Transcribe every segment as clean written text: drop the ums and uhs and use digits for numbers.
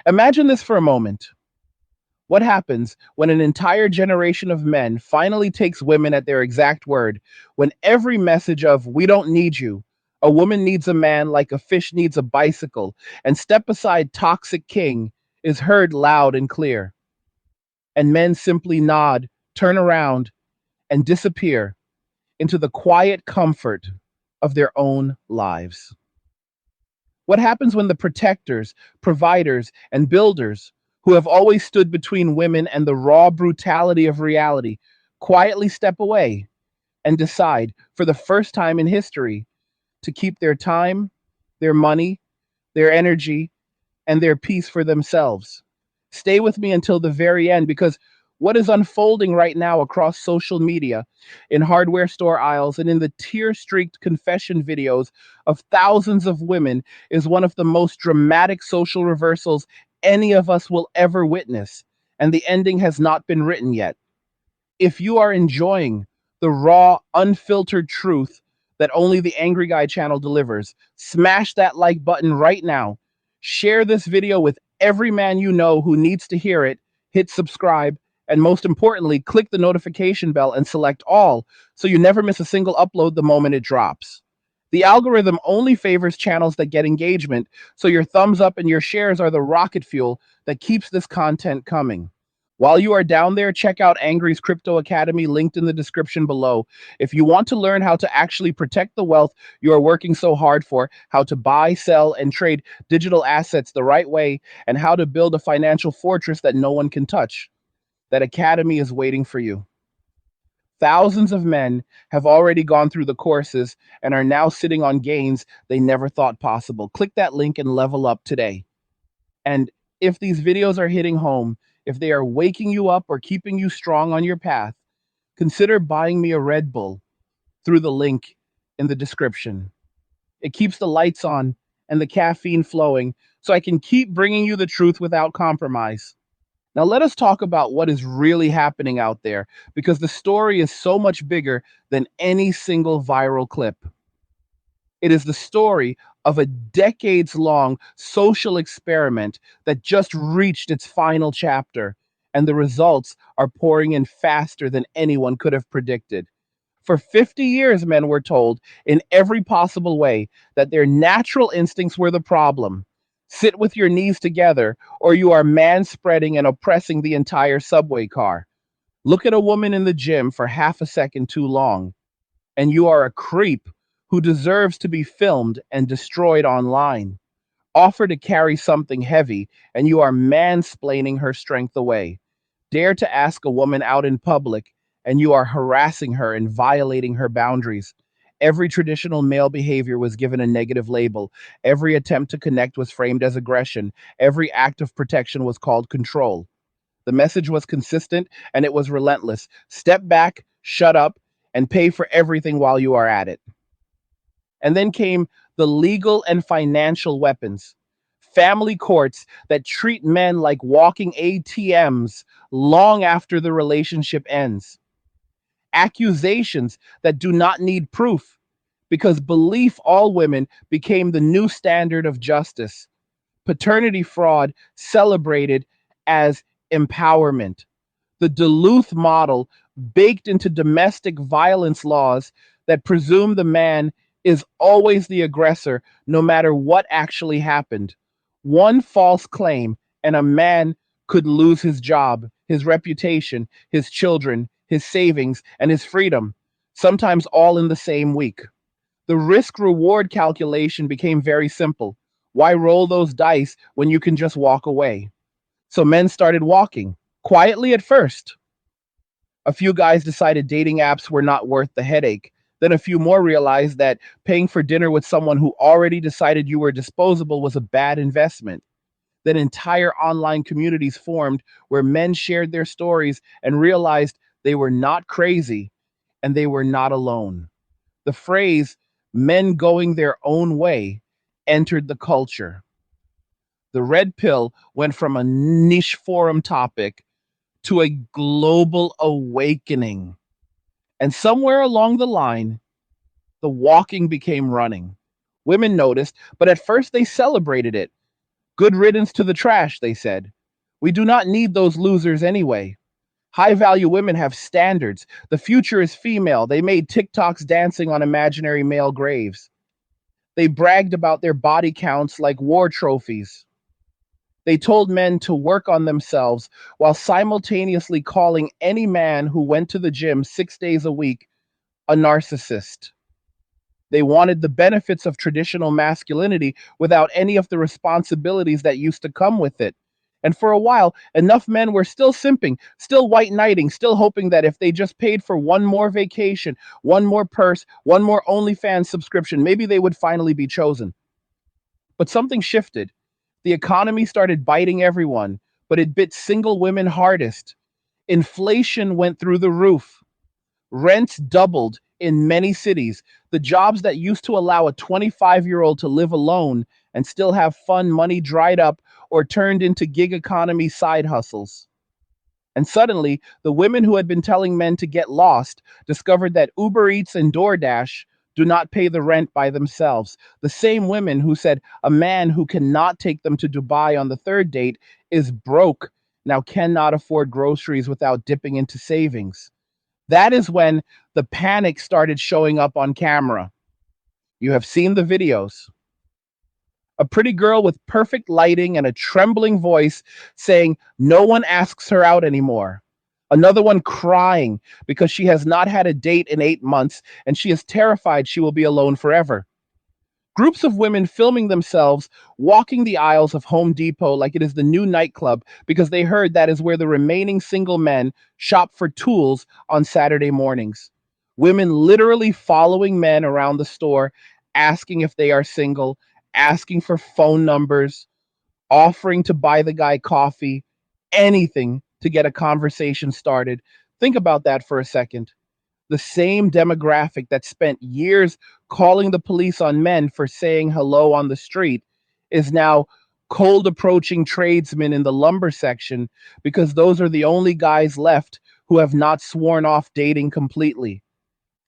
Imagine this for a moment. What happens when an entire generation of men finally takes women at their exact word, when every message of, we don't need you, a woman needs a man like a fish needs a bicycle, and step aside toxic king is heard loud and clear, and men simply nod, turn around, and disappear into the quiet comfort of their own lives? What happens when the protectors, providers, and builders who have always stood between women and the raw brutality of reality quietly step away and decide, for the first time in history, to keep their time, their money, their energy, and their peace for themselves? Stay with me until the very end, because what is unfolding right now across social media, in hardware store aisles, and in the tear streaked confession videos of thousands of women is one of the most dramatic social reversals any of us will ever witness. And the ending has not been written yet. If you are enjoying the raw, unfiltered truth that only the Angry Guy channel delivers, smash that like button right now. Share this video with every man you know who needs to hear it. Hit subscribe, and most importantly, click the notification bell and select all so you never miss a single upload the moment it drops. The algorithm only favors channels that get engagement, so your thumbs up and your shares are the rocket fuel that keeps this content coming. While you are down there, check out Angry's Crypto Academy, linked in the description below. If you want to learn how to actually protect the wealth you are working so hard for, how to buy, sell, and trade digital assets the right way, and how to build a financial fortress that no one can touch, that academy is waiting for you. Thousands of men have already gone through the courses and are now sitting on gains they never thought possible. Click that link and level up today. And if these videos are hitting home, if they are waking you up or keeping you strong on your path, consider buying me a Red Bull through the link in the description. It keeps the lights on and the caffeine flowing so I can keep bringing you the truth without compromise. Now, let us talk about what is really happening out there, because the story is so much bigger than any single viral clip. It is the story of a decades long social experiment that just reached its final chapter, and the results are pouring in faster than anyone could have predicted. For 50 years, men were told in every possible way that their natural instincts were the problem. Sit with your knees together, or you are man spreading and oppressing the entire subway car. Look at a woman in the gym for half a second too long, and you are a creep who deserves to be filmed and destroyed online. Offer to carry something heavy, and you are mansplaining her strength away. Dare to ask a woman out in public, and you are harassing her and violating her boundaries. Every traditional male behavior was given a negative label. Every attempt to connect was framed as aggression. Every act of protection was called control. The message was consistent and it was relentless. Step back, shut up, and pay for everything while you are at it. And then came the legal and financial weapons. Family courts that treat men like walking ATMs long after the relationship ends. Accusations that do not need proof, because belief all women became the new standard of justice. Paternity fraud celebrated as empowerment. The Duluth model baked into domestic violence laws that presume the man is always the aggressor, no matter what actually happened. One false claim, and a man could lose his job, his reputation, his children, his savings, and his freedom, sometimes all in the same week. The risk reward calculation became very simple. Why roll those dice when you can just walk away? So men started walking, quietly at first. A few guys decided dating apps were not worth the headache. Then a few more realized that paying for dinner with someone who already decided you were disposable was a bad investment. Then entire online communities formed where men shared their stories and realized they were not crazy and they were not alone. The phrase men going their own way entered the culture. The red pill went from a niche forum topic to a global awakening. And somewhere along the line, the walking became running. Women noticed, but at first they celebrated it. Good riddance to the trash, they said. We do not need those losers anyway. High value women have standards. The future is female. They made TikToks dancing on imaginary male graves. They bragged about their body counts like war trophies. They told men to work on themselves while simultaneously calling any man who went to the gym 6 days a week a narcissist. They wanted the benefits of traditional masculinity without any of the responsibilities that used to come with it. And for a while, enough men were still simping, still white knighting, still hoping that if they just paid for one more vacation, one more purse, one more OnlyFans subscription, maybe they would finally be chosen. But something shifted. The economy started biting everyone, but it bit single women hardest. Inflation went through the roof. Rents doubled in many cities. The jobs that used to allow a 25-year-old to live alone and still have fun money dried up or turned into gig economy side hustles. And suddenly, the women who had been telling men to get lost discovered that Uber Eats and DoorDash do not pay the rent by themselves. The same women who said a man who cannot take them to Dubai on the third date is broke now cannot afford groceries without dipping into savings. That is when the panic started showing up on camera. You have seen the videos. A pretty girl with perfect lighting and a trembling voice saying no one asks her out anymore. Another one crying because she has not had a date in 8 months and she is terrified she will be alone forever. Groups of women filming themselves walking the aisles of Home Depot like it is the new nightclub because they heard that is where the remaining single men shop for tools on Saturday mornings. Women literally following men around the store, asking if they are single, asking for phone numbers, offering to buy the guy coffee, anything to get a conversation started. Think about that for a second. The same demographic that spent years calling the police on men for saying hello on the street is now cold approaching tradesmen in the lumber section because those are the only guys left who have not sworn off dating completely.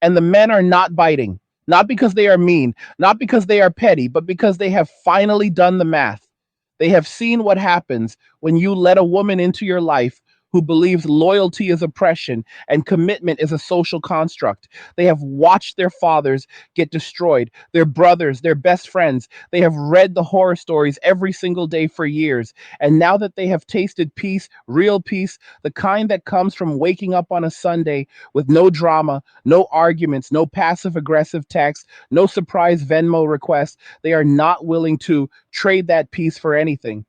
And the men are not biting, not because they are mean, not because they are petty, but because they have finally done the math. They have seen what happens when you let a woman into your life who believes loyalty is oppression and commitment is a social construct. They have watched their fathers get destroyed, their brothers, their best friends. They have read the horror stories every single day for years. And now that they have tasted peace, real peace, the kind that comes from waking up on a Sunday with no drama, no arguments, no passive aggressive text, no surprise Venmo requests, they are not willing to trade that peace for anything.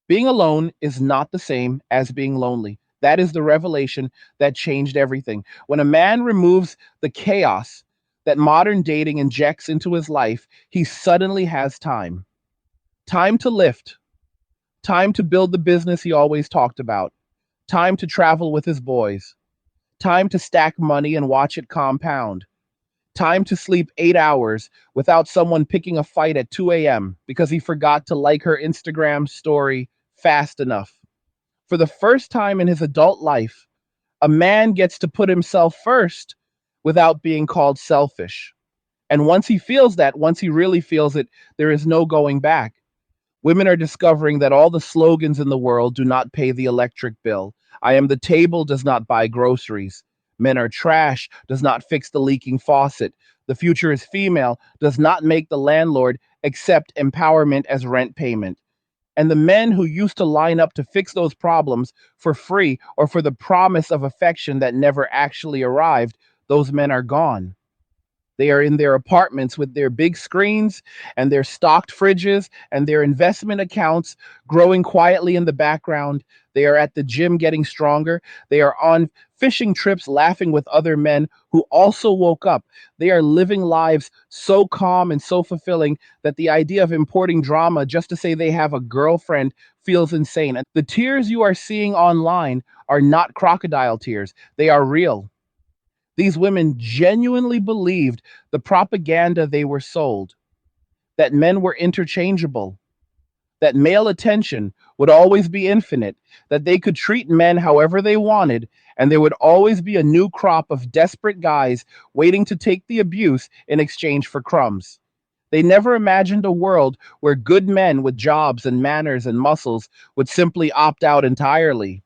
Being alone is not the same as being lonely. That is the revelation that changed everything. When a man removes the chaos that modern dating injects into his life, he suddenly has time. Time to lift, time to build the business he always talked about, time to travel with his boys, time to stack money and watch it compound, time to sleep 8 hours without someone picking a fight at 2 a.m. because he forgot to like her Instagram story fast enough. For the first time in his adult life, a man gets to put himself first without being called selfish. And once he feels that, once he really feels it, there is no going back. Women are discovering that all the slogans in the world do not pay the electric bill. I am the table does not buy groceries. Men are trash does not fix the leaking faucet. The future is female does not make the landlord accept empowerment as rent payment. And the men who used to line up to fix those problems for free or for the promise of affection that never actually arrived, those men are gone. They are in their apartments with their big screens and their stocked fridges and their investment accounts growing quietly in the background. They are at the gym getting stronger. They are on fishing trips laughing with other men who also woke up. They are living lives so calm and so fulfilling that the idea of importing drama just to say they have a girlfriend feels insane. And the tears you are seeing online are not crocodile tears, they are real. These women genuinely believed the propaganda they were sold, that men were interchangeable, that male attention would always be infinite, that they could treat men however they wanted, and there would always be a new crop of desperate guys waiting to take the abuse in exchange for crumbs. They never imagined a world where good men with jobs and manners and muscles would simply opt out entirely.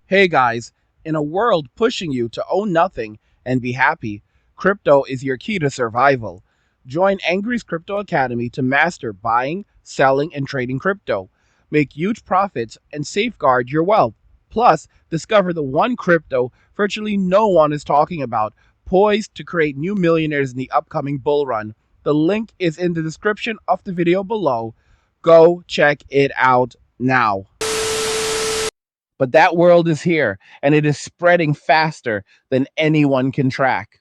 Hey guys, in a world pushing you to own nothing and be happy, crypto is your key to survival. Join Angry's Crypto Academy to master buying, selling, and trading crypto. Make huge profits and safeguard your wealth. Plus, discover the one crypto virtually no one is talking about, poised to create new millionaires in the upcoming bull run. The link is in the description of the video below. Go check it out now. But that world is here, and it is spreading faster than anyone can track.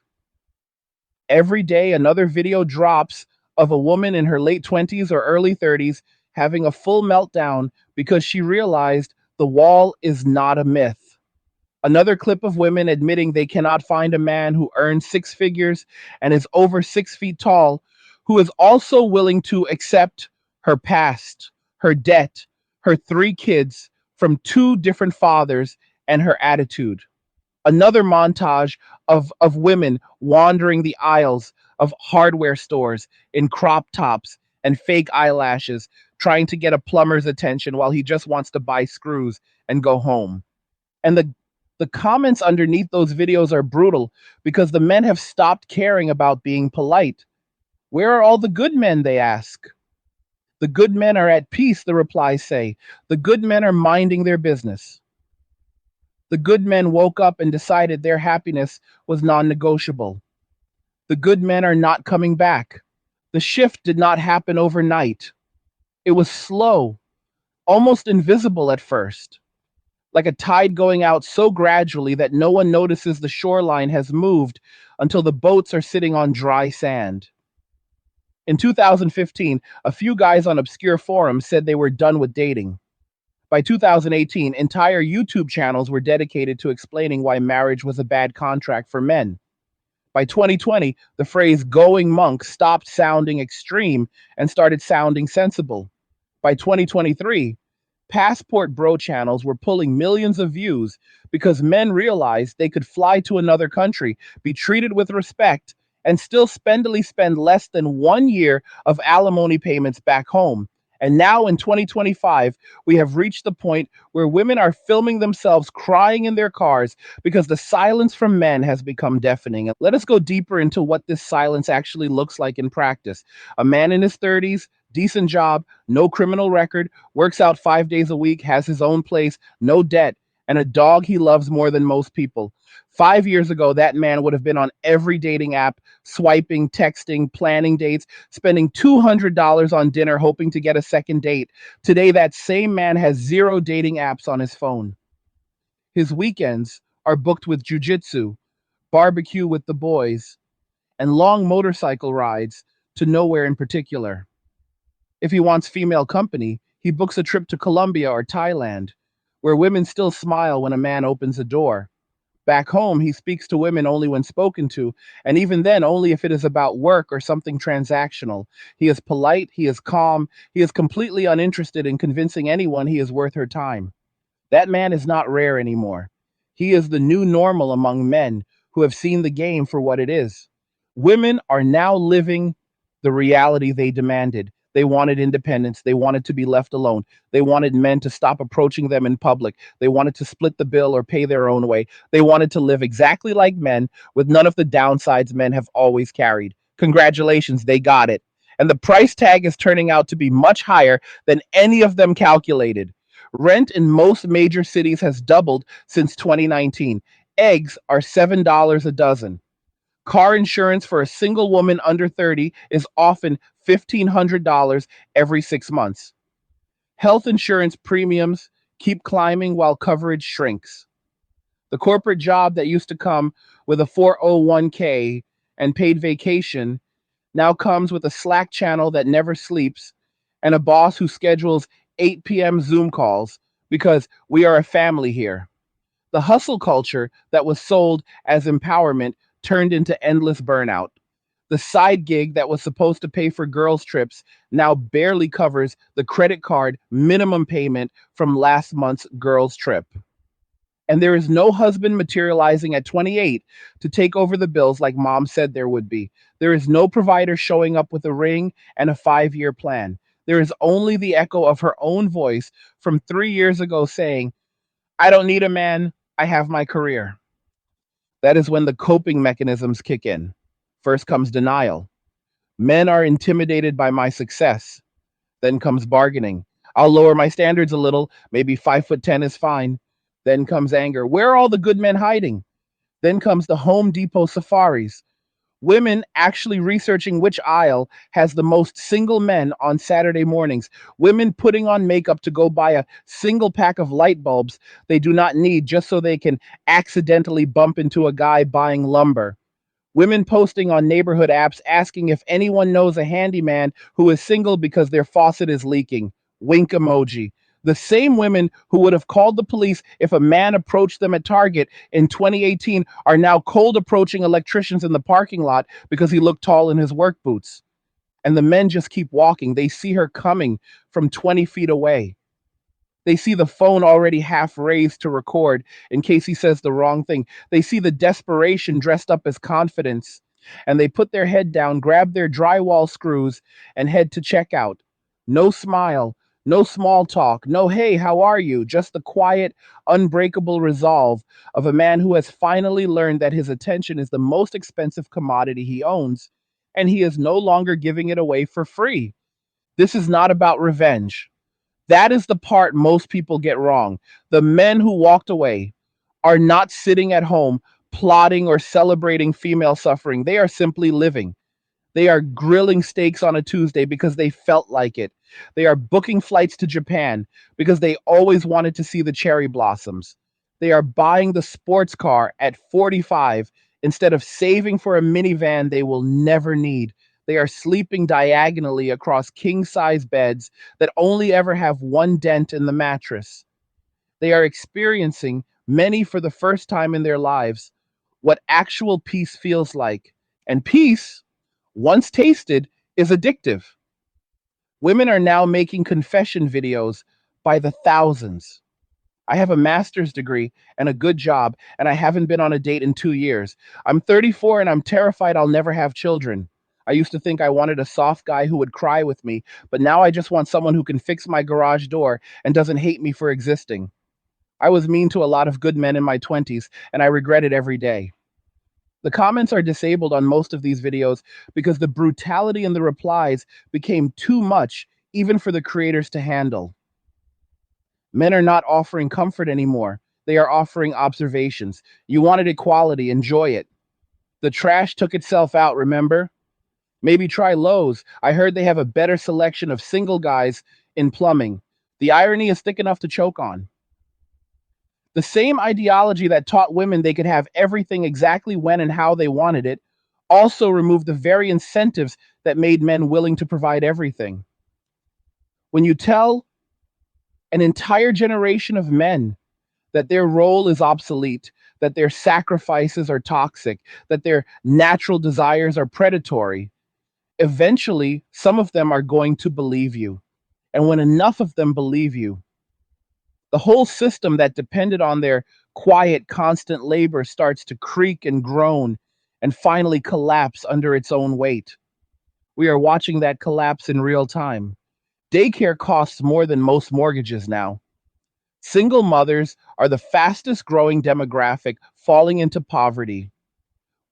Every day, another video drops of a woman in her late 20s or early 30s having a full meltdown because she realized the wall is not a myth. Another clip of women admitting they cannot find a man who earns six figures and is over 6 feet tall, who is also willing to accept her past, her debt, her three kids from two different fathers, and her attitude. Another montage of women wandering the aisles of hardware stores in crop tops and fake eyelashes, trying to get a plumber's attention while he just wants to buy screws and go home. And the comments underneath those videos are brutal because the men have stopped caring about being polite. Where are all the good men, they ask. The good men are at peace, the replies say. The good men are minding their business. The good men woke up and decided their happiness was non-negotiable. The good men are not coming back. The shift did not happen overnight. It was slow, almost invisible at first, like a tide going out so gradually that no one notices the shoreline has moved until the boats are sitting on dry sand. In 2015, a few guys on obscure forums said they were done with dating. By 2018, entire YouTube channels were dedicated to explaining why marriage was a bad contract for men. By 2020, the phrase going monk stopped sounding extreme and started sounding sensible. By 2023, passport bro channels were pulling millions of views because men realized they could fly to another country, be treated with respect, and still spend less than 1 year of alimony payments back home. And now in 2025, we have reached the point where women are filming themselves crying in their cars because the silence from men has become deafening. Let us go deeper into what this silence actually looks like in practice. A man in his 30s, decent job, no criminal record, works out 5 days a week, has his own place, no debt, and a dog he loves more than most people. 5 years ago, that man would have been on every dating app, swiping, texting, planning dates, spending $200 on dinner, hoping to get a second date. Today, that same man has zero dating apps on his phone. His weekends are booked with jujitsu, barbecue with the boys, and long motorcycle rides to nowhere in particular. If he wants female company, he books a trip to Colombia or Thailand, where women still smile when a man opens a door. Back home, he speaks to women only when spoken to, and even then, only if it is about work or something transactional. He is polite, he is calm, he is completely uninterested in convincing anyone he is worth her time. That man is not rare anymore. He is the new normal among men who have seen the game for what it is. Women are now living the reality they demanded. They wanted independence. They wanted to be left alone. They wanted men to stop approaching them in public. They wanted to split the bill or pay their own way. They wanted to live exactly like men with none of the downsides men have always carried. Congratulations, they got it. And the price tag is turning out to be much higher than any of them calculated. Rent in most major cities has doubled since 2019. Eggs are $7 a dozen. Car insurance for a single woman under 30 is often $1,500 every 6 months. Health insurance premiums keep climbing while coverage shrinks. The corporate job that used to come with a 401k and paid vacation now comes with a Slack channel that never sleeps and a boss who schedules 8 p.m. Zoom calls because we are a family here. The hustle culture that was sold as empowerment turned into endless burnout. The side gig that was supposed to pay for girls' trips now barely covers the credit card minimum payment from last month's girls' trip. And there is no husband materializing at 28 to take over the bills like mom said there would be. There is no provider showing up with a ring and a 5-year plan. There is only the echo of her own voice from 3 years ago saying, I don't need a man, I have my career. That is when the coping mechanisms kick in. First comes denial. Men are intimidated by my success. Then comes bargaining. I'll lower my standards a little. Maybe 5'10" is fine. Then comes anger. Where are all the good men hiding? Then comes the Home Depot safaris. Women actually researching which aisle has the most single men on Saturday mornings. Women putting on makeup to go buy a single pack of light bulbs they do not need just so they can accidentally bump into a guy buying lumber. Women posting on neighborhood apps asking if anyone knows a handyman who is single because their faucet is leaking. Wink emoji. The same women who would have called the police if a man approached them at Target in 2018 are now cold approaching electricians in the parking lot because he looked tall in his work boots. And the men just keep walking. They see her coming from 20 feet away. They see the phone already half raised to record in case he says the wrong thing. They see the desperation dressed up as confidence. And they put their head down, grab their drywall screws, and head to checkout. No smile, no small talk, no, hey, how are you? Just the quiet, unbreakable resolve of a man who has finally learned that his attention is the most expensive commodity he owns, and he is no longer giving it away for free. This is not about revenge. That is the part most people get wrong. The men who walked away are not sitting at home plotting or celebrating female suffering. They are simply living. They are grilling steaks on a Tuesday because they felt like it. They are booking flights to Japan because they always wanted to see the cherry blossoms. They are buying the sports car at 45 instead of saving for a minivan they will never need. They are sleeping diagonally across king size beds that only ever have one dent in the mattress. They are experiencing, many for the first time in their lives, what actual peace feels like. And peace, once tasted, is addictive. Women are now making confession videos by the thousands. I have a master's degree and a good job, and I haven't been on a date in 2 years. I'm 34 and I'm terrified I'll never have children. I used to think I wanted a soft guy who would cry with me, but now I just want someone who can fix my garage door and doesn't hate me for existing. I was mean to a lot of good men in my 20s, and I regret it every day. The comments are disabled on most of these videos because the brutality in the replies became too much even for the creators to handle. Men are not offering comfort anymore. They are offering observations. You wanted equality, enjoy it. The trash took itself out, remember? Maybe try Lowe's. I heard they have a better selection of single guys in plumbing. The irony is thick enough to choke on. The same ideology that taught women they could have everything exactly when and how they wanted it also removed the very incentives that made men willing to provide everything. When you tell an entire generation of men that their role is obsolete, that their sacrifices are toxic, that their natural desires are predatory, eventually some of them are going to believe you. And when enough of them believe you, the whole system that depended on their quiet, constant labor starts to creak and groan and finally collapse under its own weight. We are watching that collapse in real time. Daycare costs more than most mortgages now. Single mothers are the fastest growing demographic falling into poverty.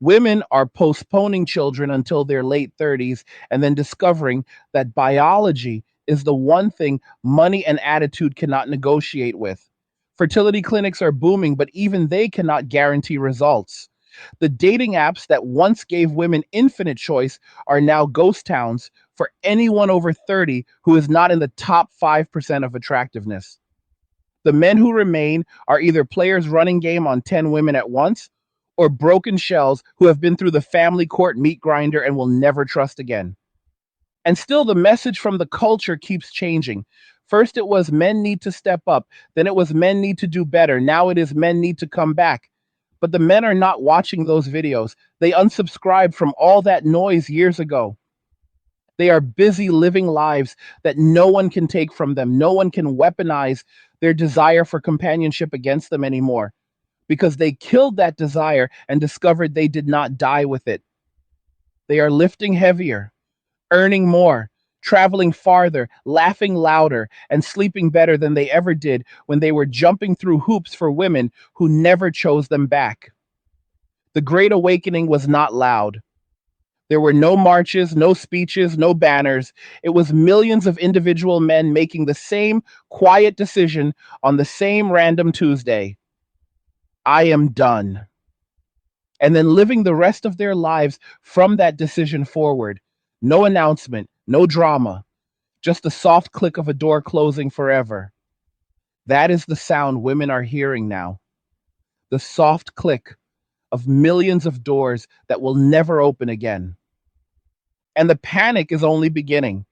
Women are postponing children until their late 30s and then discovering that biology is the one thing money and attitude cannot negotiate with. Fertility clinics are booming, but even they cannot guarantee results. The dating apps that once gave women infinite choice are now ghost towns for anyone over 30 who is not in the top 5% of attractiveness. The men who remain are either players running game on 10 women at once or broken shells who have been through the family court meat grinder and will never trust again. And still, the message from the culture keeps changing. First, it was men need to step up. Then it was men need to do better. Now it is men need to come back. But the men are not watching those videos. They unsubscribed from all that noise years ago. They are busy living lives that no one can take from them. No one can weaponize their desire for companionship against them anymore. because they killed that desire and discovered they did not die with it. They are lifting heavier, earning more, traveling farther, laughing louder, and sleeping better than they ever did when they were jumping through hoops for women who never chose them back. The Great Awakening was not loud. There were no marches, no speeches, no banners. It was millions of individual men making the same quiet decision on the same random Tuesday. I am done. And then living the rest of their lives from that decision forward. No announcement, no drama, just the soft click of a door closing forever. That is the sound women are hearing now. The soft click of millions of doors that will never open again. And the panic is only beginning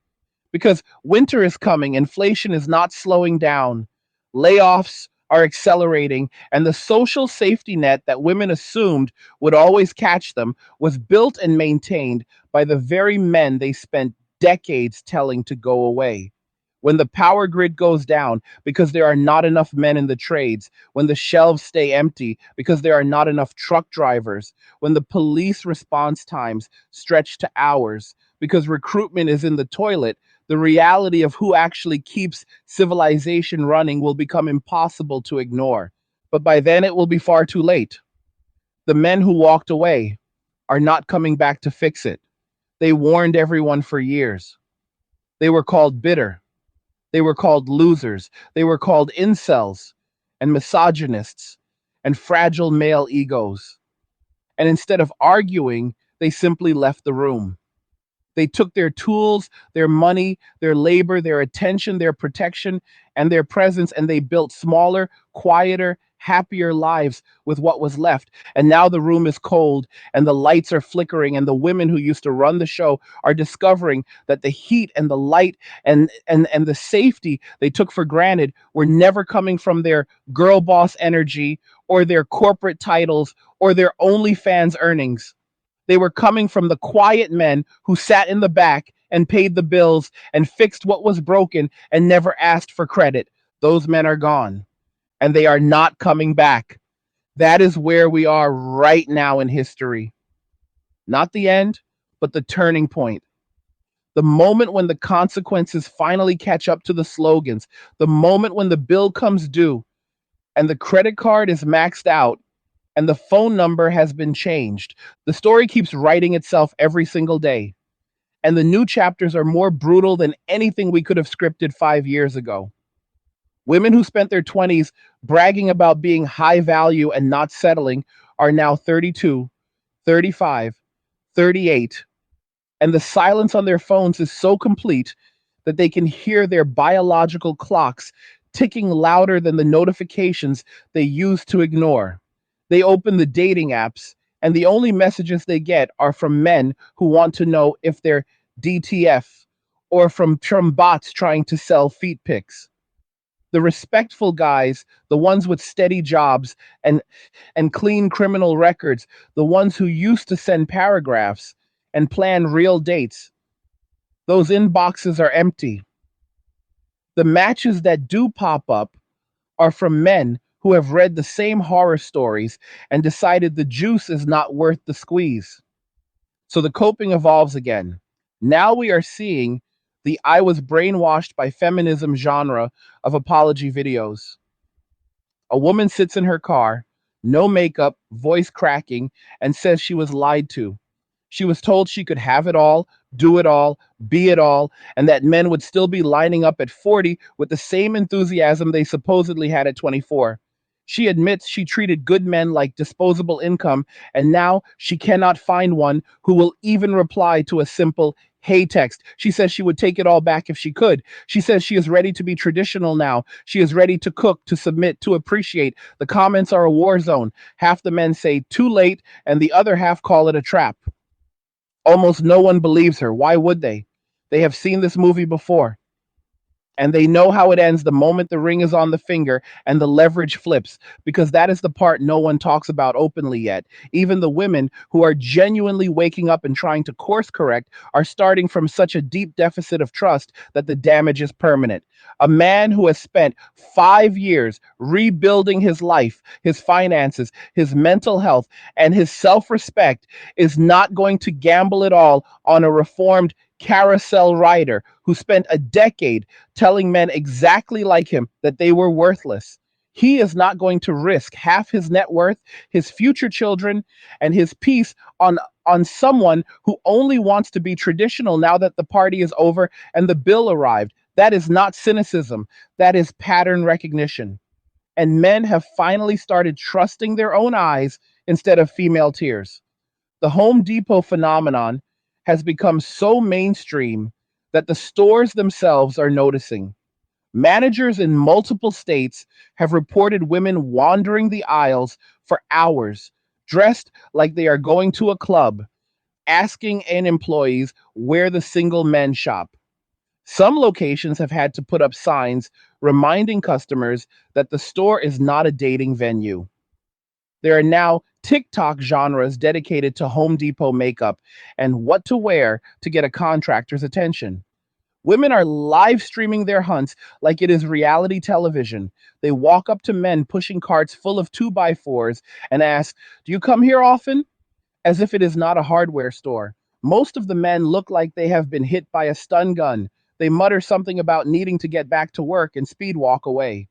because winter is coming, inflation is not slowing down, layoffs are accelerating, and the social safety net that women assumed would always catch them was built and maintained by the very men they spent decades telling to go away. When the power grid goes down because there are not enough men in the trades, when the shelves stay empty because there are not enough truck drivers, when the police response times stretch to hours because recruitment is in the toilet, the reality of who actually keeps civilization running will become impossible to ignore. But by then it will be far too late. The men who walked away are not coming back to fix it. They warned everyone for years. They were called bitter. They were called losers. They were called incels and misogynists and fragile male egos. And instead of arguing, they simply left the room. They took their tools, their money, their labor, their attention, their protection, and their presence, and they built smaller, quieter, happier lives with what was left. And now the room is cold, and the lights are flickering, and the women who used to run the show are discovering that the heat and the light and the safety they took for granted were never coming from their girl boss energy or their corporate titles or their OnlyFans earnings. They were coming from the quiet men who sat in the back and paid the bills and fixed what was broken and never asked for credit. Those men are gone and they are not coming back. That is where we are right now in history. Not the end, but the turning point. The moment when the consequences finally catch up to the slogans, the moment when the bill comes due and the credit card is maxed out and the phone number has been changed. The story keeps writing itself every single day, and the new chapters are more brutal than anything we could have scripted 5 years ago. Women who spent their 20s bragging about being high value and not settling are now 32, 35, 38, and the silence on their phones is so complete that they can hear their biological clocks ticking louder than the notifications they used to ignore. They open the dating apps, and the only messages they get are from men who want to know if they're DTF or from bots trying to sell feet pics. The respectful guys, the ones with steady jobs and clean criminal records, the ones who used to send paragraphs and plan real dates, those inboxes are empty. The matches that do pop up are from men who have read the same horror stories and decided the juice is not worth the squeeze. So the coping evolves again. Now we are seeing the I was brainwashed by feminism genre of apology videos. A woman sits in her car, no makeup, voice cracking, and says she was lied to. She was told she could have it all, do it all, be it all, and that men would still be lining up at 40 with the same enthusiasm they supposedly had at 24. She admits she treated good men like disposable income, and now she cannot find one who will even reply to a simple hey text. She says she would take it all back if she could. She says she is ready to be traditional now. She is ready to cook, to submit, to appreciate. The comments are a war zone. Half the men say too late, and the other half call it a trap. Almost no one believes her. Why would they? They have seen this movie before. And they know how it ends the moment the ring is on the finger and the leverage flips, because that is the part no one talks about openly yet. Even the women who are genuinely waking up and trying to course correct are starting from such a deep deficit of trust that the damage is permanent. A man who has spent 5 years rebuilding his life, his finances, his mental health, and his self respect is not going to gamble it all on a reformed carousel rider who spent a decade telling men exactly like him that they were worthless. He is not going to risk half his net worth, his future children, and his peace on someone who only wants to be traditional now that the party is over and the bill arrived. That is not cynicism. That is pattern recognition. And men have finally started trusting their own eyes instead of female tears. The Home Depot phenomenon has become so mainstream that the stores themselves are noticing. Managers in multiple states have reported women wandering the aisles for hours, dressed like they are going to a club, asking in employees where the single men shop. Some locations have had to put up signs reminding customers that the store is not a dating venue. There are now TikTok genres dedicated to Home Depot makeup and what to wear to get a contractor's attention. Women are live streaming their hunts like it is reality television. They walk up to men pushing carts full of 2x4s and ask, "Do you come here often?" As if it is not a hardware store. Most of the men look like they have been hit by a stun gun. They mutter something about needing to get back to work and speed walk away.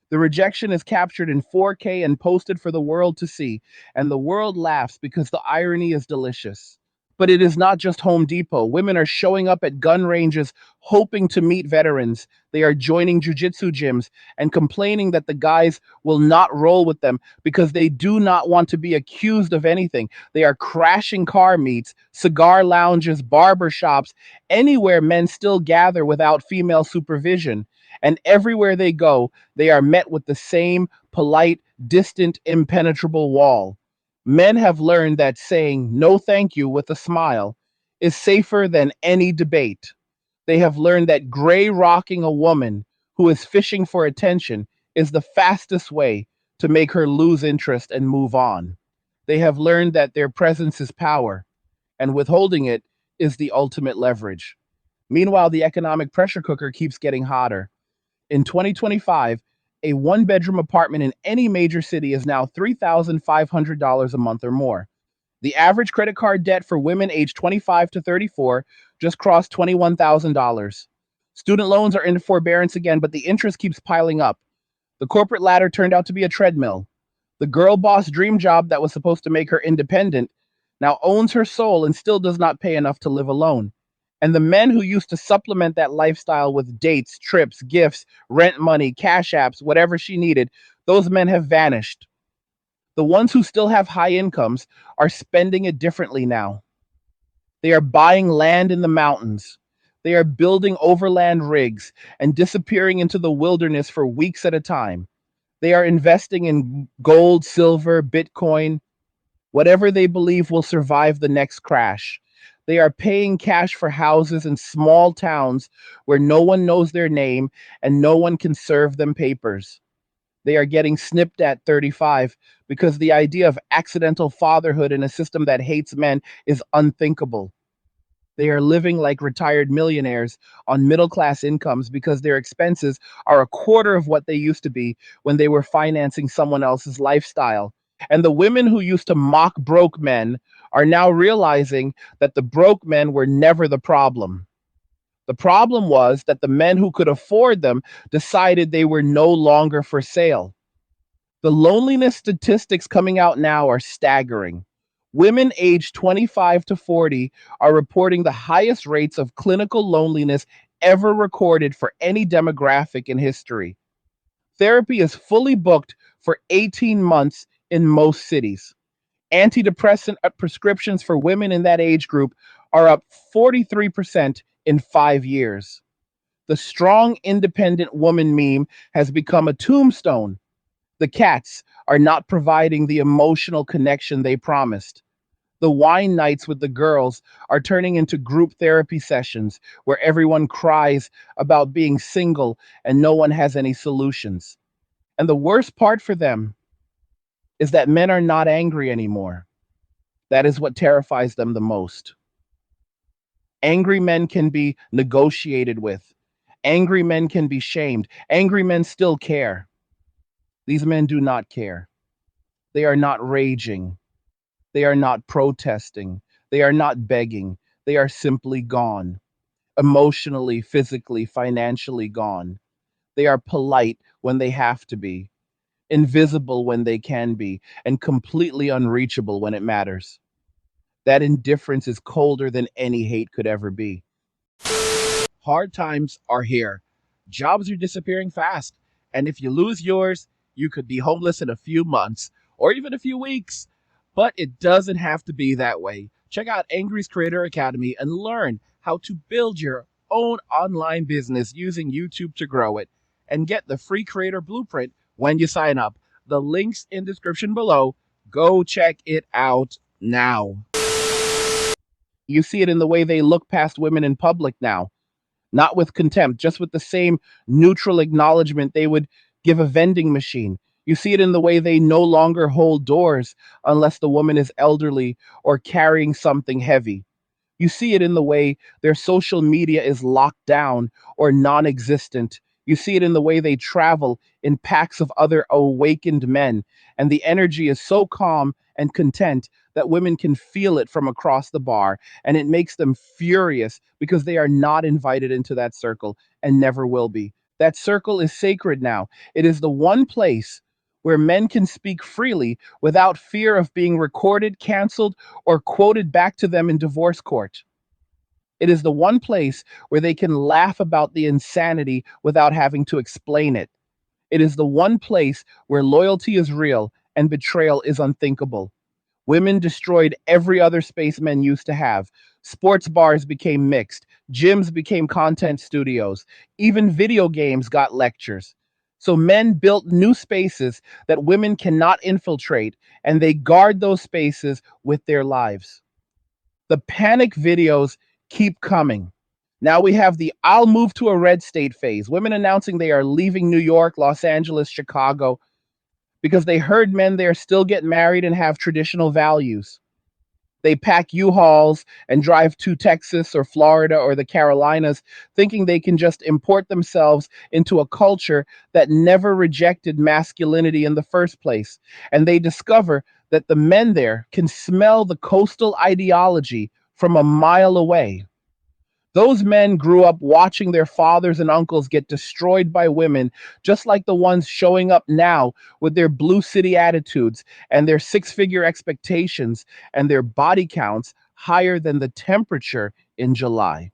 The rejection is captured in 4K and posted for the world to see, and the world laughs because the irony is delicious. But it is not just Home Depot. Women are showing up at gun ranges hoping to meet veterans. They are joining jujitsu gyms and complaining that the guys will not roll with them because they do not want to be accused of anything. They are crashing car meets, cigar lounges, barber shops, anywhere men still gather without female supervision. And everywhere they go, they are met with the same polite, distant, impenetrable wall. Men have learned that saying no thank you with a smile is safer than any debate. They have learned that gray rocking a woman who is fishing for attention is the fastest way to make her lose interest and move on. They have learned that their presence is power, and withholding it is the ultimate leverage. Meanwhile, the economic pressure cooker keeps getting hotter. In 2025, a one bedroom apartment in any major city is now $3,500 a month or more. The average credit card debt for women aged 25 to 34 just crossed $21,000. Student loans are in forbearance again, but the interest keeps piling up. The corporate ladder turned out to be a treadmill. The girl boss dream job that was supposed to make her independent now owns her soul and still does not pay enough to live alone. And the men who used to supplement that lifestyle with dates, trips, gifts, rent money, cash apps, whatever she needed, those men have vanished. The ones who still have high incomes are spending it differently now. They are buying land in the mountains. They are building overland rigs and disappearing into the wilderness for weeks at a time. They are investing in gold, silver, Bitcoin, whatever they believe will survive the next crash. They are paying cash for houses in small towns where no one knows their name and no one can serve them papers. They are getting snipped at 35 because the idea of accidental fatherhood in a system that hates men is unthinkable. They are living like retired millionaires on middle class incomes because their expenses are a quarter of what they used to be when they were financing someone else's lifestyle. And the women who used to mock broke men are now realizing that the broke men were never the problem. The problem was that the men who could afford them decided they were no longer for sale. The loneliness statistics coming out now are staggering. Women aged 25 to 40 are reporting the highest rates of clinical loneliness ever recorded for any demographic in history. Therapy is fully booked for 18 months in most cities. Antidepressant prescriptions for women in that age group are up 43% in 5 years. The strong, independent woman meme has become a tombstone. The cats are not providing the emotional connection they promised. The wine nights with the girls are turning into group therapy sessions where everyone cries about being single and no one has any solutions. And the worst part for them is that men are not angry anymore. That is what terrifies them the most. Angry men can be negotiated with. Angry men can be shamed. Angry men still care. These men do not care. They are not raging. They are not protesting. They are not begging. They are simply gone. Emotionally, physically, financially gone. They are polite when they have to be, invisible when they can be, and completely unreachable when it matters. That indifference is colder than any hate could ever be. Hard times are here. Jobs are disappearing fast. And if you lose yours, you could be homeless in a few months or even a few weeks. But it doesn't have to be that way. Check out Angry's Creator Academy and learn how to build your own online business using YouTube to grow it. And get the free creator blueprint when you sign up. The link's in description below. Go check it out now. You see it in the way they look past women in public now, not with contempt, just with the same neutral acknowledgement they would give a vending machine. You see it in the way they no longer hold doors unless the woman is elderly or carrying something heavy. You see it in the way their social media is locked down or non existent. You see it in the way they travel in packs of other awakened men, and the energy is so calm and content that women can feel it from across the bar, and it makes them furious because they are not invited into that circle and never will be. That circle is sacred now. It is the one place where men can speak freely without fear of being recorded, canceled, or quoted back to them in divorce court. It is the one place where they can laugh about the insanity without having to explain it. It is the one place where loyalty is real and betrayal is unthinkable. Women destroyed every other space men used to have. Sports bars became mixed. Gyms became content studios. Even video games got lectures. So men built new spaces that women cannot infiltrate, and they guard those spaces with their lives. The panic videos keep coming. Now we have the I'll move to a red state phase. Women announcing they are leaving New York, Los Angeles, Chicago because they heard men there still get married and have traditional values. They pack U-Hauls and drive to Texas or Florida or the Carolinas, thinking they can just import themselves into a culture that never rejected masculinity in the first place. And they discover that the men there can smell the coastal ideology from a mile away. Those men grew up watching their fathers and uncles get destroyed by women, just like the ones showing up now with their blue city attitudes and their six-figure expectations and their body counts higher than the temperature in July.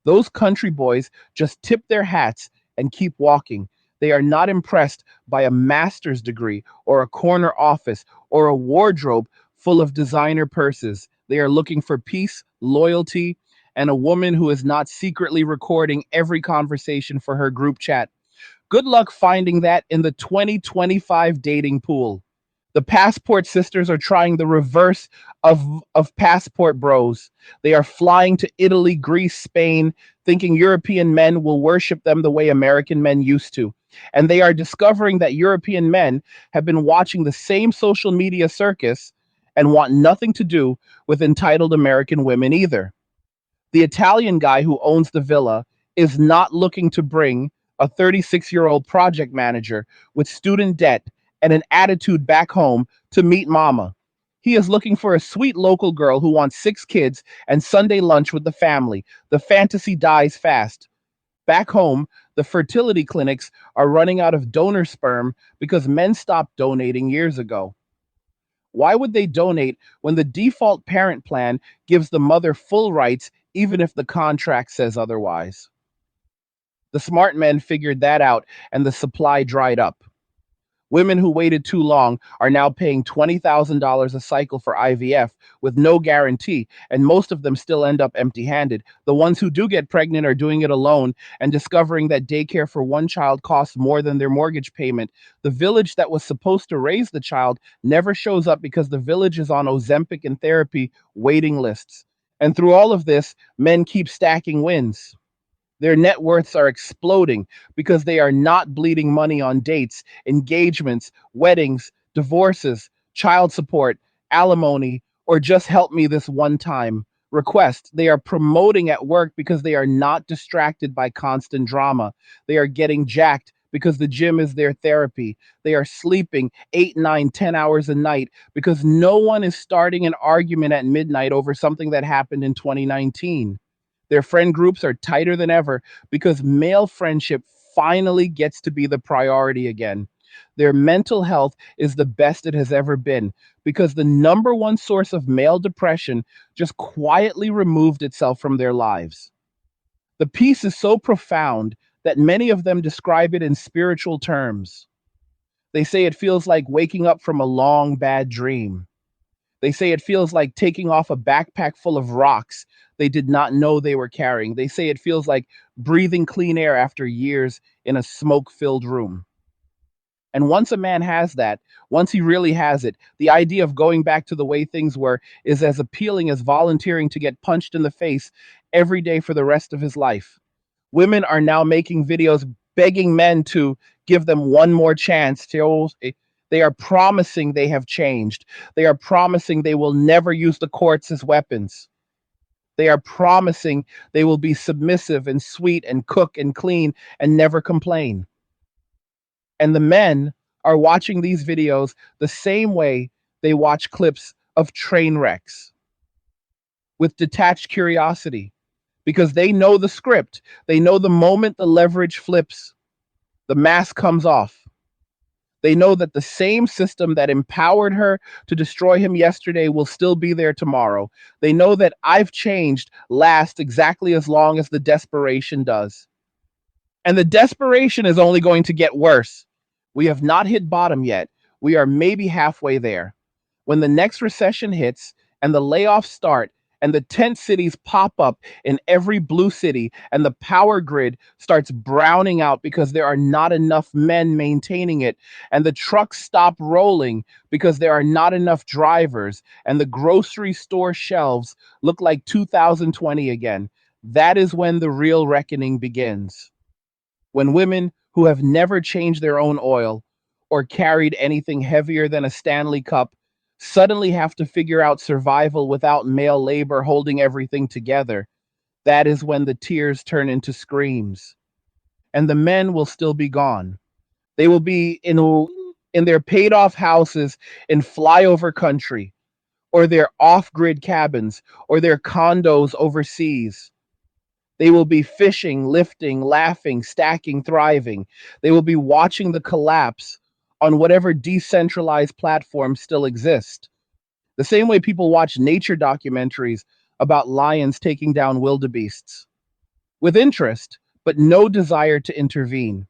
Those country boys just tip their hats and keep walking. They are not impressed by a master's degree or a corner office or a wardrobe full of designer purses. They are looking for peace, loyalty, and a woman who is not secretly recording every conversation for her group chat. Good luck finding that in the 2025 dating pool. The Passport Sisters are trying the reverse of Passport Bros. They are flying to Italy, Greece, Spain, thinking European men will worship them the way American men used to. And they are discovering that European men have been watching the same social media circus and want nothing to do with entitled American women either. The Italian guy who owns the villa is not looking to bring a 36-year-old project manager with student debt and an attitude back home to meet mama. He is looking for a sweet local girl who wants 6 kids and Sunday lunch with the family. The fantasy dies fast. Back home, the fertility clinics are running out of donor sperm because men stopped donating years ago. Why would they donate when the default parent plan gives the mother full rights even if the contract says otherwise? The smart men figured that out and the supply dried up. Women who waited too long are now paying $20,000 a cycle for IVF with no guarantee, and most of them still end up empty handed. The ones who do get pregnant are doing it alone and discovering that daycare for one child costs more than their mortgage payment. The village that was supposed to raise the child never shows up because the village is on Ozempic and therapy waiting lists. And through all of this, men keep stacking wins. Their net worths are exploding because they are not bleeding money on dates, engagements, weddings, divorces, child support, alimony, or just help me this one time. request. They are promoting at work because they are not distracted by constant drama. They are getting jacked because the gym is their therapy. They are sleeping 8, 9, 10 hours a night because no one is starting an argument at midnight over something that happened in 2019. Their friend groups are tighter than ever because male friendship finally gets to be the priority again. Their mental health is the best it has ever been because the number one source of male depression just quietly removed itself from their lives. The peace is so profound that many of them describe it in spiritual terms. They say it feels like waking up from a long, bad dream. They say it feels like taking off a backpack full of rocks they did not know they were carrying. They say it feels like breathing clean air after years in a smoke filled room. And once a man has that, once he really has it, the idea of going back to the way things were is as appealing as volunteering to get punched in the face every day for the rest of his life. Women are now making videos begging men to give them one more chance. They are promising they have changed. They are promising they will never use the courts as weapons. They are promising they will be submissive and sweet and cook and clean and never complain. And the men are watching these videos the same way they watch clips of train wrecks with detached curiosity because they know the script. They know the moment the leverage flips, the mask comes off. They know that the same system that empowered her to destroy him yesterday will still be there tomorrow. They know that I've changed lasts exactly as long as the desperation does. And the desperation is only going to get worse. We have not hit bottom yet. We are maybe halfway there. When the next recession hits and the layoffs start and the tent cities pop up in every blue city and the power grid starts browning out because there are not enough men maintaining it and the trucks stop rolling because there are not enough drivers and the grocery store shelves look like 2020 again, that is when the real reckoning begins. When women who have never changed their own oil or carried anything heavier than a Stanley Cup suddenly have to figure out survival without male labor holding everything together, that is when the tears turn into screams. And the men will still be gone. They will be in their paid off houses in flyover country, or their off grid cabins, or their condos overseas. They will be fishing, lifting, laughing, stacking, thriving. They will be watching the collapse on whatever decentralized platforms still exist. The same way people watch nature documentaries about lions taking down wildebeests with interest, but no desire to intervene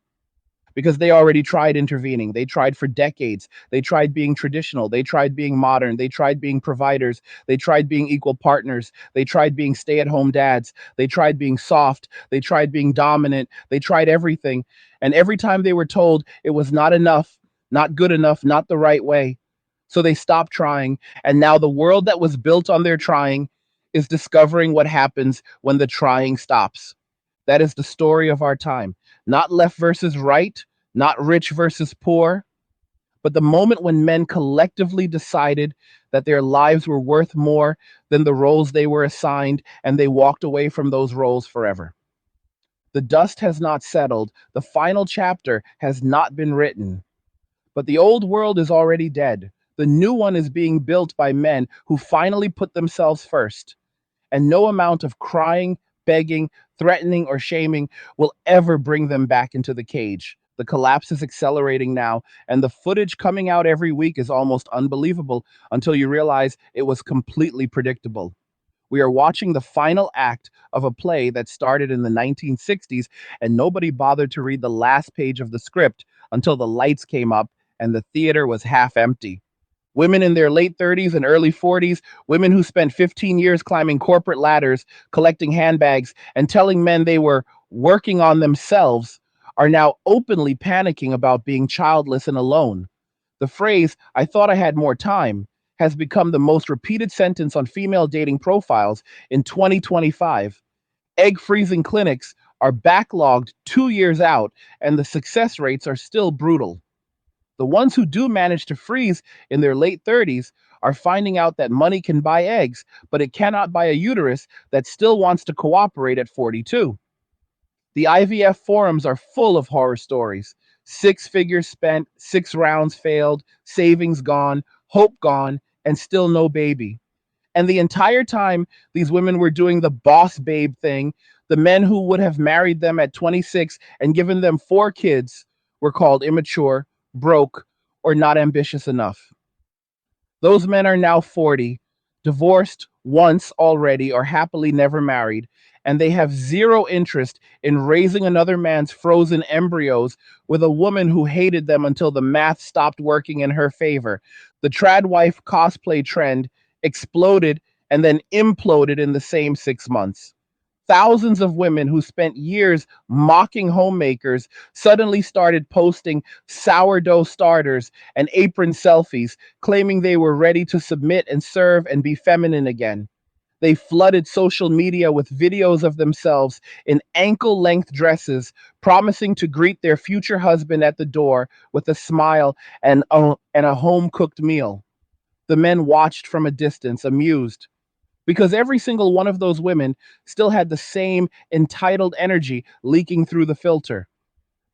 because they already tried intervening. They tried for decades. They tried being traditional. They tried being modern. They tried being providers. They tried being equal partners. They tried being stay at home dads. They tried being soft. They tried being dominant. They tried everything. And every time they were told it was not enough, not good enough, not the right way. So they stopped trying. And now the world that was built on their trying is discovering what happens when the trying stops. That is the story of our time. Not left versus right, not rich versus poor, but the moment when men collectively decided that their lives were worth more than the roles they were assigned, and they walked away from those roles forever. The dust has not settled, the final chapter has not been written, but the old world is already dead. The new one is being built by men who finally put themselves first. And no amount of crying, begging, threatening, or shaming will ever bring them back into the cage. The collapse is accelerating now, and the footage coming out every week is almost unbelievable until you realize it was completely predictable. We are watching the final act of a play that started in the 1960s, and nobody bothered to read the last page of the script until the lights came up and the theater was half empty. Women in their late 30s and early 40s, women who spent 15 years climbing corporate ladders, collecting handbags, and telling men they were working on themselves, are now openly panicking about being childless and alone. The phrase, "I thought I had more time," has become the most repeated sentence on female dating profiles in 2025. Egg freezing clinics are backlogged 2 years out, and the success rates are still brutal. The ones who do manage to freeze in their late 30s are finding out that money can buy eggs, but it cannot buy a uterus that still wants to cooperate at 42. The IVF forums are full of horror stories. 6 figures spent, 6 rounds failed, savings gone, hope gone, and still no baby. And the entire time these women were doing the boss babe thing, the men who would have married them at 26 and given them 4 kids were called immature, broke, or not ambitious enough. Those men are now 40, divorced once already or happily never married, and they have zero interest in raising another man's frozen embryos with a woman who hated them until the math stopped working in her favor. The trad wife cosplay trend exploded and then imploded in the same 6 months. Thousands of women who spent years mocking homemakers suddenly started posting sourdough starters and apron selfies, claiming they were ready to submit and serve and be feminine again. They flooded social media with videos of themselves in ankle length dresses, promising to greet their future husband at the door with a smile and a home cooked meal. The men watched from a distance, amused, because every single one of those women still had the same entitled energy leaking through the filter.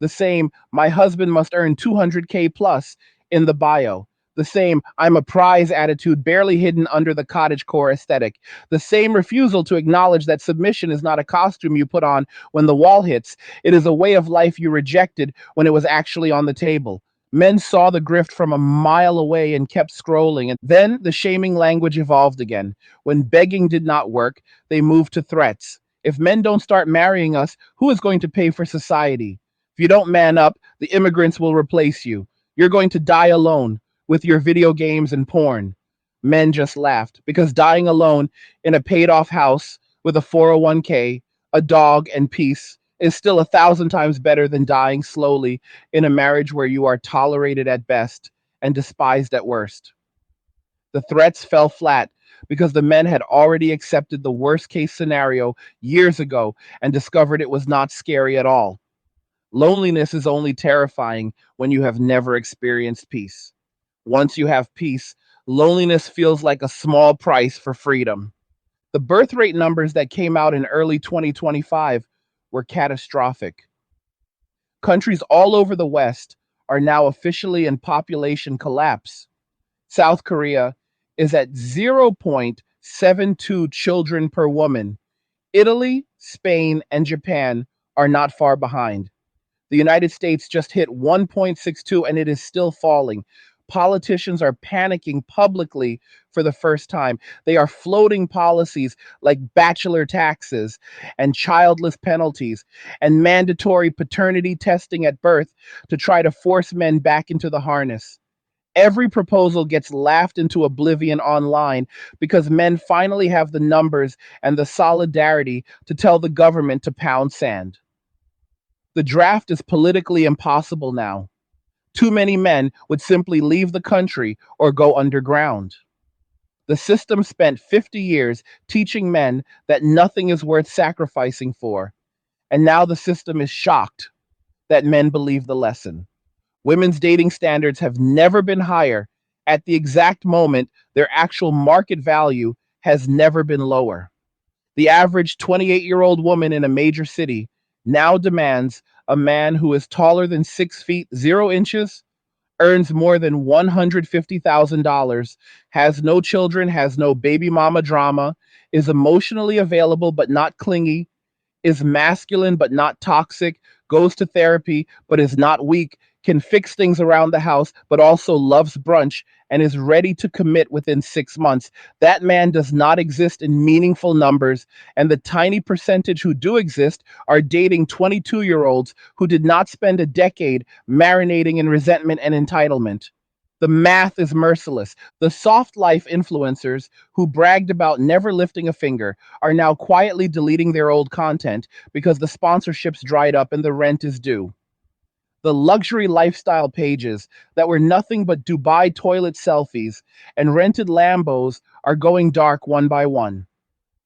The same, my husband must earn 200K plus in the bio. The same, I'm a prize attitude barely hidden under the cottagecore aesthetic. The same refusal to acknowledge that submission is not a costume you put on when the wall hits. It is a way of life you rejected when it was actually on the table. Men saw the grift from a mile away and kept scrolling. And then the shaming language evolved again. When begging did not work, they moved to threats. If men don't start marrying us, who is going to pay for society? If you don't man up, the immigrants will replace you. You're going to die alone with your video games and porn. Men just laughed because dying alone in a paid off house with a 401k, a dog, and peace is still 1,000 times better than dying slowly in a marriage where you are tolerated at best and despised at worst. The threats fell flat because the men had already accepted the worst case scenario years ago and discovered it was not scary at all. Loneliness is only terrifying when you have never experienced peace. Once you have peace, loneliness feels like a small price for freedom. The birth rate numbers that came out in early 2025 were catastrophic. Countries all over the West are now officially in population collapse. South Korea is at 0.72 children per woman. Italy, Spain, and Japan are not far behind. The United States just hit 1.62 and it is still falling. Politicians are panicking publicly for the first time. They are floating policies like bachelor taxes and childless penalties and mandatory paternity testing at birth to try to force men back into the harness. Every proposal gets laughed into oblivion online because men finally have the numbers and the solidarity to tell the government to pound sand. The draft is politically impossible now. Too many men would simply leave the country or go underground. The system spent 50 years teaching men that nothing is worth sacrificing for, and now the system is shocked that men believe the lesson. Women's dating standards have never been higher. At the exact moment, their actual market value has never been lower. The average 28-year-old woman in a major city now demands a man who is taller than 6 feet 0 inches, earns more than $150,000, has no children, has no baby mama drama, is emotionally available but not clingy, is masculine but not toxic, goes to therapy but is not weak, can fix things around the house but also loves brunch, and is ready to commit within 6 months. That man does not exist in meaningful numbers, and the tiny percentage who do exist are dating 22-year-olds who did not spend a decade marinating in resentment and entitlement. The math is merciless. The soft life influencers who bragged about never lifting a finger are now quietly deleting their old content because the sponsorships dried up and the rent is due. The luxury lifestyle pages that were nothing but Dubai toilet selfies and rented Lambos are going dark one by one.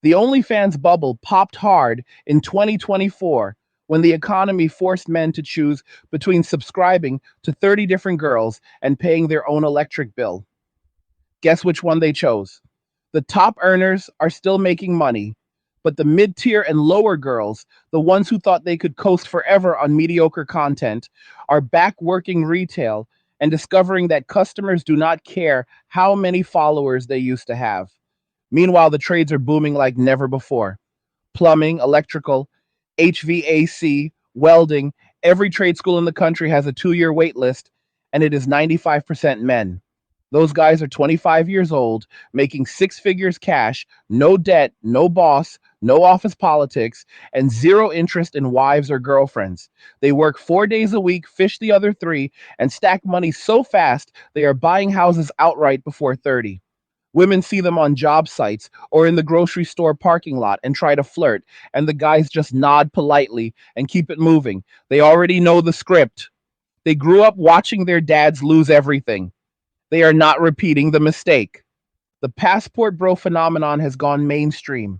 The OnlyFans bubble popped hard in 2024 when the economy forced men to choose between subscribing to 30 different girls and paying their own electric bill. Guess which one they chose? The top earners are still making money, but the mid tier and lower girls, the ones who thought they could coast forever on mediocre content, are back working retail and discovering that customers do not care how many followers they used to have. Meanwhile, the trades are booming like never before. Plumbing, electrical, HVAC, welding, every trade school in the country has a 2 year wait list, and it is 95% men. Those guys are 25 years old, making six figures cash, no debt, no boss, no office politics, and zero interest in wives or girlfriends. They work 4 days a week, fish the other three, and stack money so fast they are buying houses outright before 30. Women see them on job sites or in the grocery store parking lot and try to flirt, and the guys just nod politely and keep it moving. They already know the script. They grew up watching their dads lose everything. They are not repeating the mistake. The passport bro phenomenon has gone mainstream.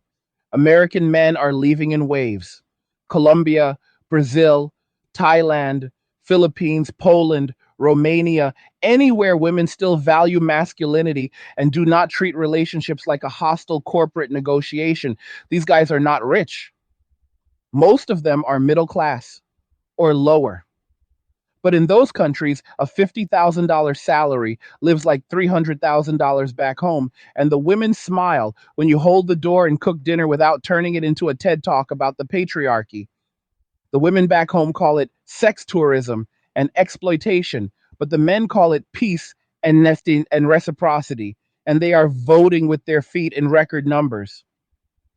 American men are leaving in waves. Colombia, Brazil, Thailand, Philippines, Poland, Romania, anywhere women still value masculinity and do not treat relationships like a hostile corporate negotiation. These guys are not rich. Most of them are middle class or lower. But in those countries, a $50,000 salary lives like $300,000 back home, and the women smile when you hold the door and cook dinner without turning it into a TED talk about the patriarchy. The women back home call it sex tourism and exploitation, but the men call it peace and nesting and reciprocity, and they are voting with their feet in record numbers.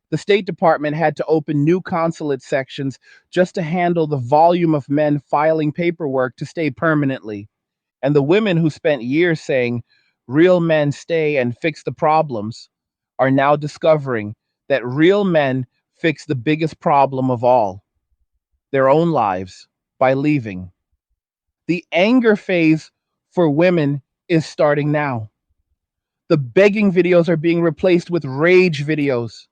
The State Department had to open new consulate sections just to handle the volume of men filing paperwork to stay permanently. And the women who spent years saying, real men stay and fix the problems, are now discovering that real men fix the biggest problem of all, their own lives, by leaving. The anger phase for women is starting now. The begging videos are being replaced with rage videos.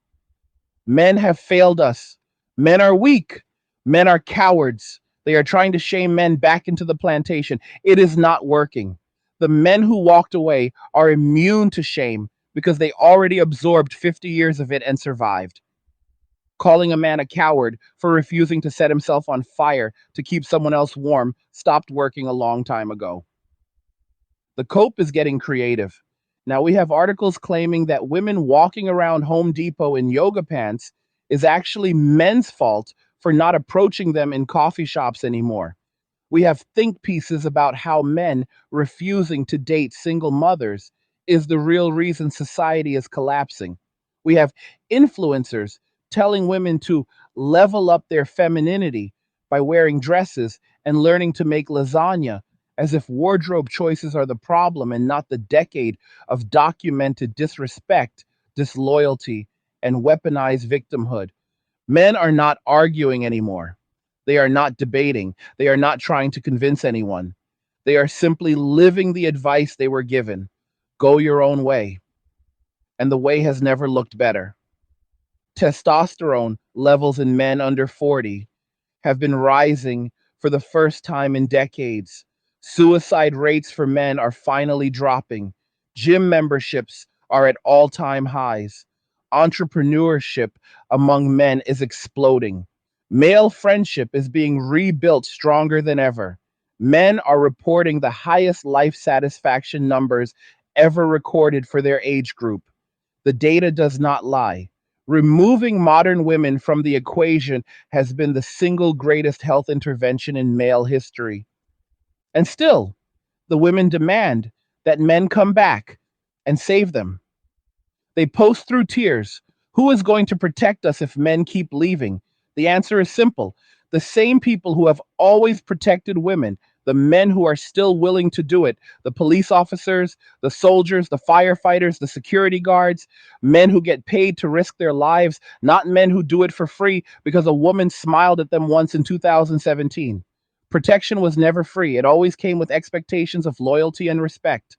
Men have failed us. Men are weak. Men are cowards. They are trying to shame men back into the plantation. It is not working. The men who walked away are immune to shame because they already absorbed 50 years of it and survived. Calling a man a coward for refusing to set himself on fire to keep someone else warm stopped working a long time ago. The cope is getting creative. Now, we have articles claiming that women walking around Home Depot in yoga pants is actually men's fault for not approaching them in coffee shops anymore. We have think pieces about how men refusing to date single mothers is the real reason society is collapsing. We have influencers telling women to level up their femininity by wearing dresses and learning to make lasagna, as if wardrobe choices are the problem and not the decade of documented disrespect, disloyalty, and weaponized victimhood. Men are not arguing anymore. They are not debating. They are not trying to convince anyone. They are simply living the advice they were given. Go your own way. And the way has never looked better. Testosterone levels in men under 40 have been rising for the first time in decades. Suicide rates for men are finally dropping. Gym memberships are at all time highs. Entrepreneurship among men is exploding. Male friendship is being rebuilt stronger than ever. Men are reporting the highest life satisfaction numbers ever recorded for their age group. The data does not lie. Removing modern women from the equation has been the single greatest health intervention in male history. And still, the women demand that men come back and save them. They post through tears. Who is going to protect us if men keep leaving? The answer is simple. The same people who have always protected women, the men who are still willing to do it, the police officers, the soldiers, the firefighters, the security guards, men who get paid to risk their lives, not men who do it for free because a woman smiled at them once in 2017. Protection was never free. It always came with expectations of loyalty and respect.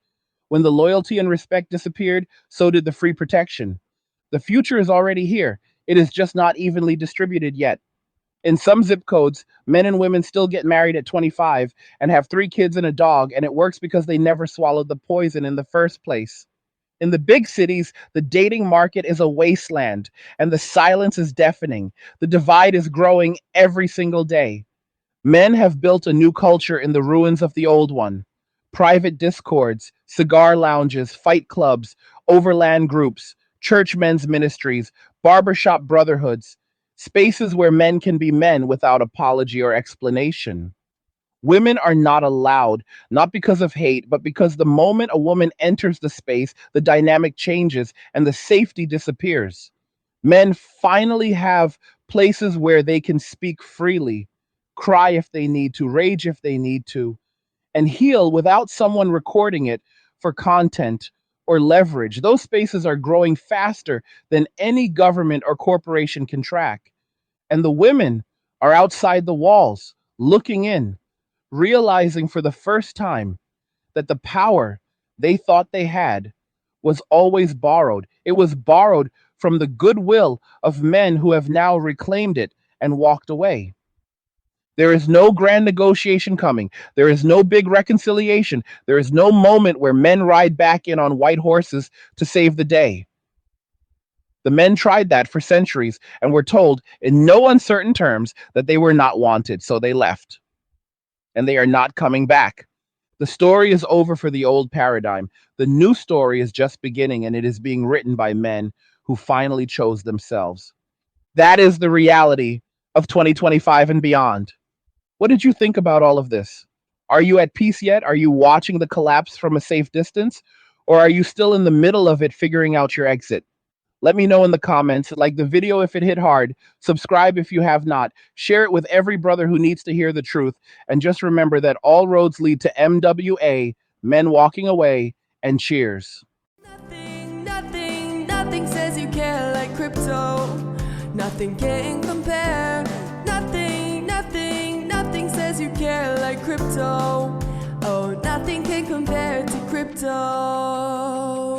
When the loyalty and respect disappeared, so did the free protection. The future is already here. It is just not evenly distributed yet. In some zip codes, men and women still get married at 25 and have 3 kids and a dog, and it works because they never swallowed the poison in the first place. In the big cities, the dating market is a wasteland, and the silence is deafening. The divide is growing every single day. Men have built a new culture in the ruins of the old one. Private discords, cigar lounges, fight clubs, overland groups, church men's ministries, barbershop brotherhoods, spaces where men can be men without apology or explanation. Women are not allowed, not because of hate, but because the moment a woman enters the space, the dynamic changes and the safety disappears. Men finally have places where they can speak freely, cry if they need to, rage if they need to, and heal without someone recording it for content or leverage. Those spaces are growing faster than any government or corporation can track. And the women are outside the walls, looking in, realizing for the first time that the power they thought they had was always borrowed. It was borrowed from the goodwill of men who have now reclaimed it and walked away. There is no grand negotiation coming. There is no big reconciliation. There is no moment where men ride back in on white horses to save the day. The men tried that for centuries and were told in no uncertain terms that they were not wanted, so they left. And they are not coming back. The story is over for the old paradigm. The new story is just beginning, and it is being written by men who finally chose themselves. That is the reality of 2025 and beyond. What did you think about all of this? Are you at peace yet? Are you watching the collapse from a safe distance? Or are you still in the middle of it, figuring out your exit? Let me know in the comments. Like the video if it hit hard. Subscribe if you have not. Share it with every brother who needs to hear the truth. And just remember that all roads lead to MWA, men walking away, and cheers. Nothing says you care like crypto. Nothing can compare. Nothing says you care like crypto. Oh, nothing can compare to crypto.